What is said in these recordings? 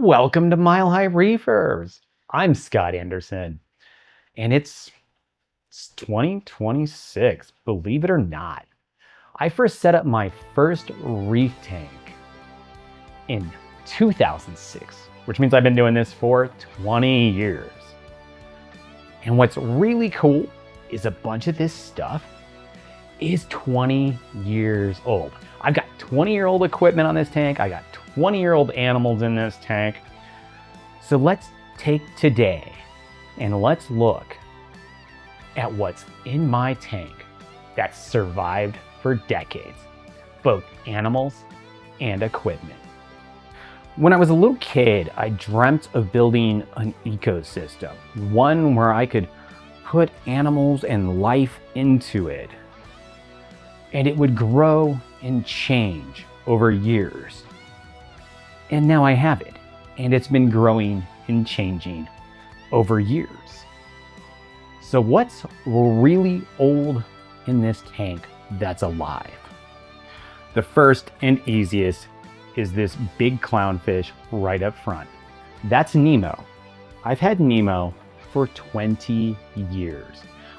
Welcome to Mile High Reefers. I'm Scott Anderson, and it's 2026, believe it or not. I first set up my first reef tank in 2006, which means I've been doing this for 20 years. And what's really cool is a bunch of this stuff is 20 years old. I've got 20-year-old equipment on this tank. I got 20-year-old animals in this tank. So let's take today and let's look at what's in my tank that's survived for decades, both animals and equipment. When I was a little kid, I dreamt of building an ecosystem, one where I could put animals and life into it, and it would grow and change over years. And now I have it, and it's been growing and changing over years. So what's really old in this tank that's alive? The first and easiest is this big clownfish right up front. That's Nemo. I've had Nemo for 20 years.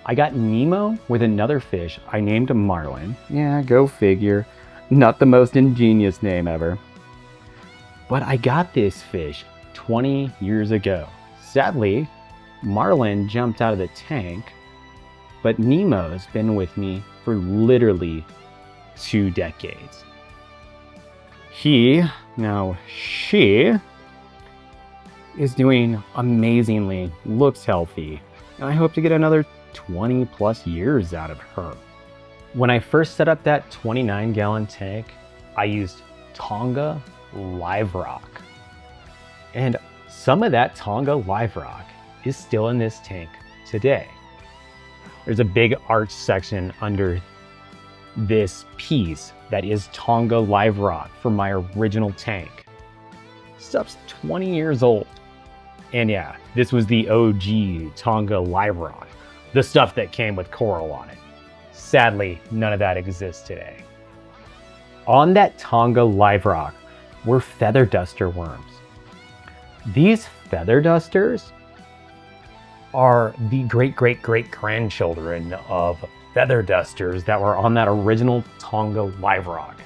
I got Nemo with another fish I named Marlin. Yeah, go figure. Not the most ingenious name ever. But I got this fish 20 years ago. Sadly, Marlin jumped out of the tank, but Nemo's been with me for literally 2 decades. She is doing amazingly, looks healthy, and I hope to get another 20 plus years out of her. When I first set up that 29-gallon tank, I used Tonga Live Rock. And some of that Tonga Live Rock is still in this tank today. There's a big arch section under this piece that is Tonga Live Rock from my original tank. Stuff's 20 years old. And yeah, this was the OG Tonga Live Rock, the stuff that came with coral on it. Sadly, none of that exists today. On that Tonga Live Rock were feather duster worms. These feather dusters are the great-great-great-grandchildren of feather dusters that were on that original Tonga Live Rock.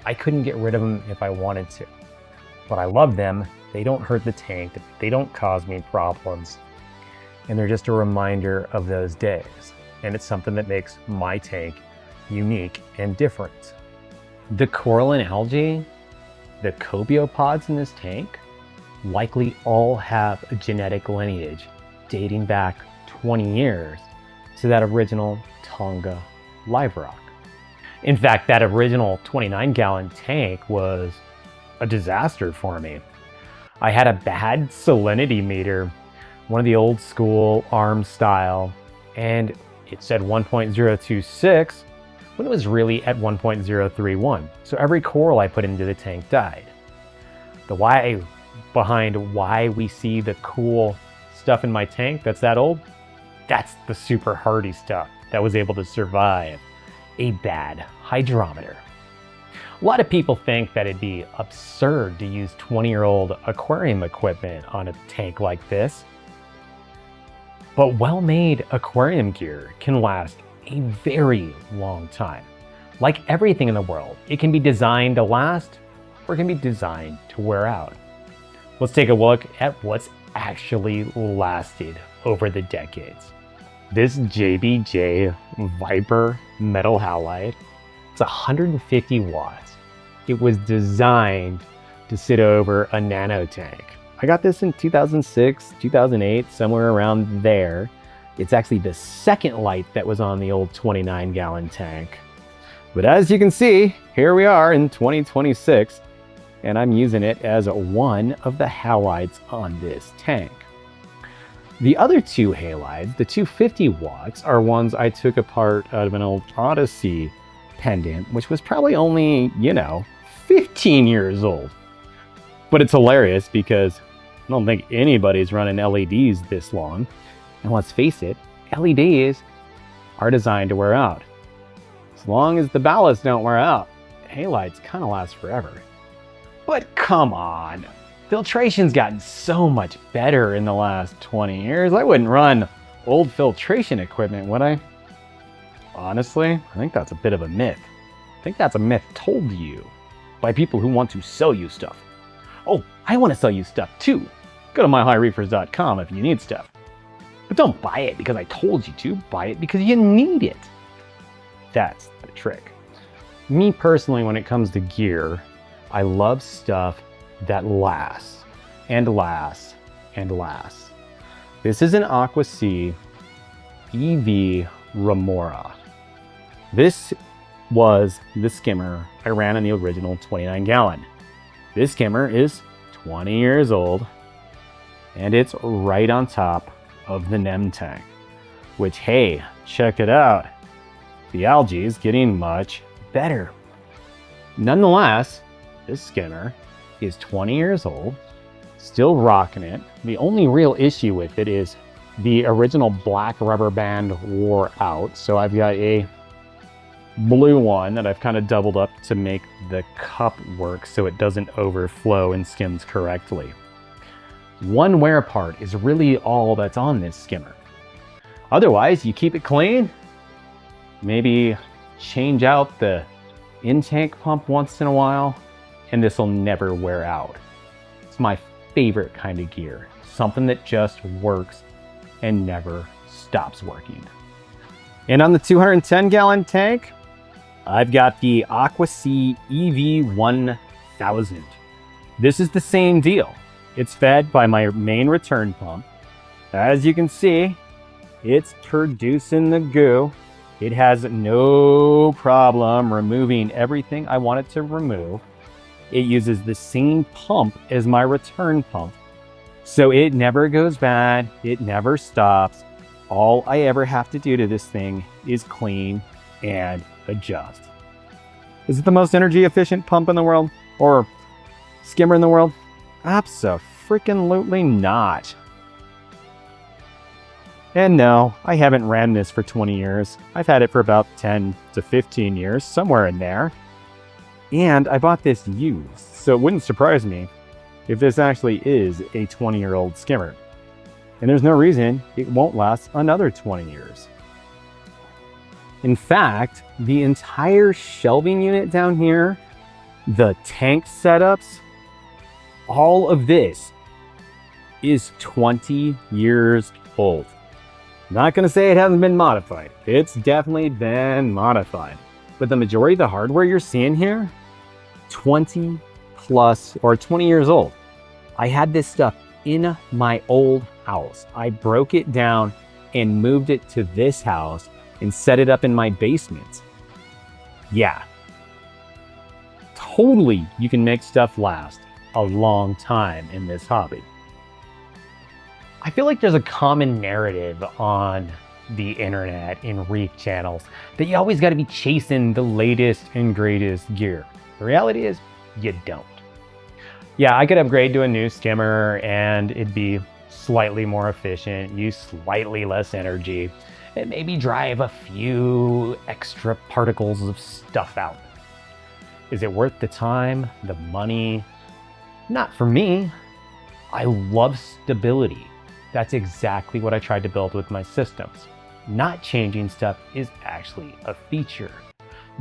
I couldn't get rid of them if I wanted to, but I love them. They don't hurt the tank, they don't cause me problems, and they're just a reminder of those days. And it's something that makes my tank unique and different. The coral and algae, the cobiopods in this tank, likely all have a genetic lineage dating back 20 years to that original Tonga Live Rock. In fact, that original 29-gallon tank was a disaster for me. I had a bad salinity meter, one of the old school arm style, and it said 1.026 when it was really at 1.031. So every coral I put into the tank died. The why behind why we see the cool stuff in my tank that's that old, that's the super hardy stuff that was able to survive a bad hydrometer. A lot of people think that it'd be absurd to use 20-year-old aquarium equipment on a tank like this. But well-made aquarium gear can last a very long time. Like everything in the world, it can be designed to last or it can be designed to wear out. Let's take a look at what's actually lasted over the decades. This JBJ Viper metal halide, it's 150 watts. It was designed to sit over a nano tank. I got this in 2006, 2008, somewhere around there. It's actually the second light that was on the old 29-gallon tank. But as you can see, here we are in 2026, and I'm using it as one of the halides on this tank. The other 2 halides, the 250 watts, are ones I took apart out of an old Odyssey pendant, which was probably only, 15 years old. But it's hilarious because I don't think anybody's running LEDs this long. And let's face it, LEDs are designed to wear out. As long as the ballasts don't wear out, halides kind of last forever. But come on, Filtration's gotten so much better in the last 20 years. I wouldn't run old filtration equipment, would I? Honestly, I think that's a bit of a myth. I think that's a myth told to you by people who want to sell you stuff. Oh, I want to sell you stuff too. Go to milehighreefers.com if you need stuff. But don't buy it because I told you to. Buy it because you need it. That's the trick. Me personally, when it comes to gear, I love stuff that lasts and lasts and lasts. This is an Aqua Sea EV Remora. This was the skimmer I ran in the original 29 gallon. This skimmer is 20 years old and it's right on top of the NEM tank, which, hey, check it out. The algae is getting much better. Nonetheless, this skimmer is 20 years old, still rocking it. The only real issue with it is the original black rubber band wore out. So I've got a blue one that I've kind of doubled up to make the cup work so it doesn't overflow and skims correctly. One wear part is really all that's on this skimmer. Otherwise, you keep it clean, maybe change out the intake pump once in a while, and this will never wear out. It's my favorite kind of gear, something that just works and never stops working. And on the 210 gallon tank, I've got the Aqua Sea EV 1000. This is the same deal. It's fed by my main return pump. As you can see, it's producing the goo. It has no problem removing everything I want it to remove. It uses the same pump as my return pump. So it never goes bad, it never stops. All I ever have to do to this thing is clean and adjust. Is it the most energy efficient pump in the world? Or skimmer in the world? Abso-freaking-lutely not. And no, I haven't ran this for 20 years. I've had it for about 10 to 15 years, somewhere in there. And I bought this used, so it wouldn't surprise me if this actually is a 20-year-old skimmer. And there's no reason it won't last another 20 years. In fact, the entire shelving unit down here, the tank setups, all of this is 20 years old. Not gonna say it hasn't been modified. It's definitely been modified. But the majority of the hardware you're seeing here, 20 plus or 20 years old. I had this stuff in my old house. I broke it down and moved it to this house and set it up in my basement. Yeah, totally you can make stuff last a long time in this hobby. I feel like there's a common narrative on the internet in reef channels that you always got to be chasing the latest and greatest gear. The reality is you don't. Yeah, I could upgrade to a new skimmer and it'd be slightly more efficient, use slightly less energy, and maybe drive a few extra particles of stuff out. Is it worth the time, the money? Not for me. I love stability. That's exactly what I tried to build with my systems. Not changing stuff is actually a feature.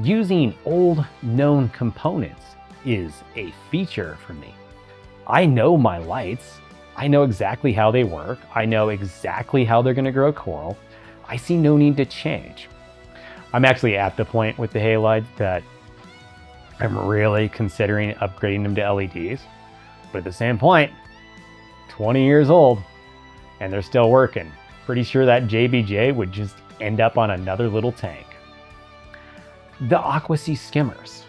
Using old known components is a feature for me. I know my lights. I know exactly how they work. I know exactly how they're gonna grow coral. I see no need to change. I'm actually at the point with the halides that I'm really considering upgrading them to LEDs. But at the same point, 20 years old, and they're still working. Pretty sure that JBJ would just end up on another little tank. The Aqua Sea skimmers.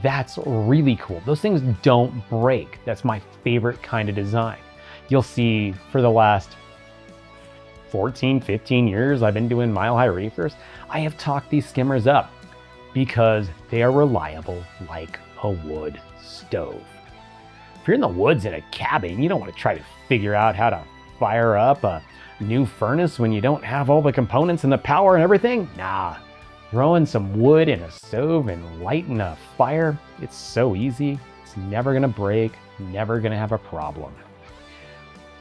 That's really cool. Those things don't break. That's my favorite kind of design. You'll see for the last 14, 15 years I've been doing Mile High Reefers, I have talked these skimmers up because they are reliable like a wood stove. If you're in the woods in a cabin, you don't want to try to figure out how to fire up a new furnace when you don't have all the components and the power and everything. Nah, throwing some wood in a stove and lighting a fire, it's so easy. It's never gonna break. never gonna have a problem.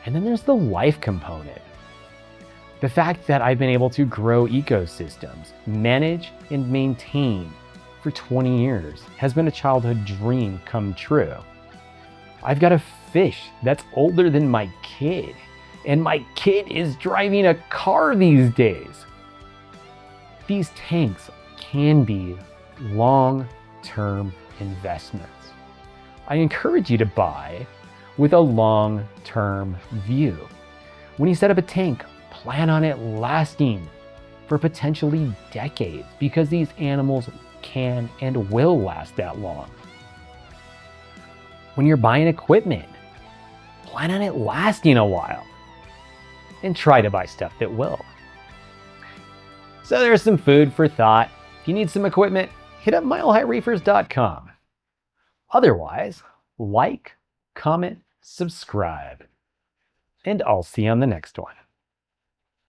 And then there's the life component. The fact that I've been able to grow ecosystems, manage and maintain for 20 years has been a childhood dream come true. I've got a fish that's older than my kid, and my kid is driving a car these days. These tanks can be long-term investments. I encourage you to buy with a long-term view. When you set up a tank, plan on it lasting for potentially decades, because these animals can and will last that long. When you're buying equipment, plan on it lasting a while and try to buy stuff that will. So there's some food for thought. If you need some equipment, hit up milehighreefers.com. Otherwise, like, comment, subscribe, and I'll see you on the next one.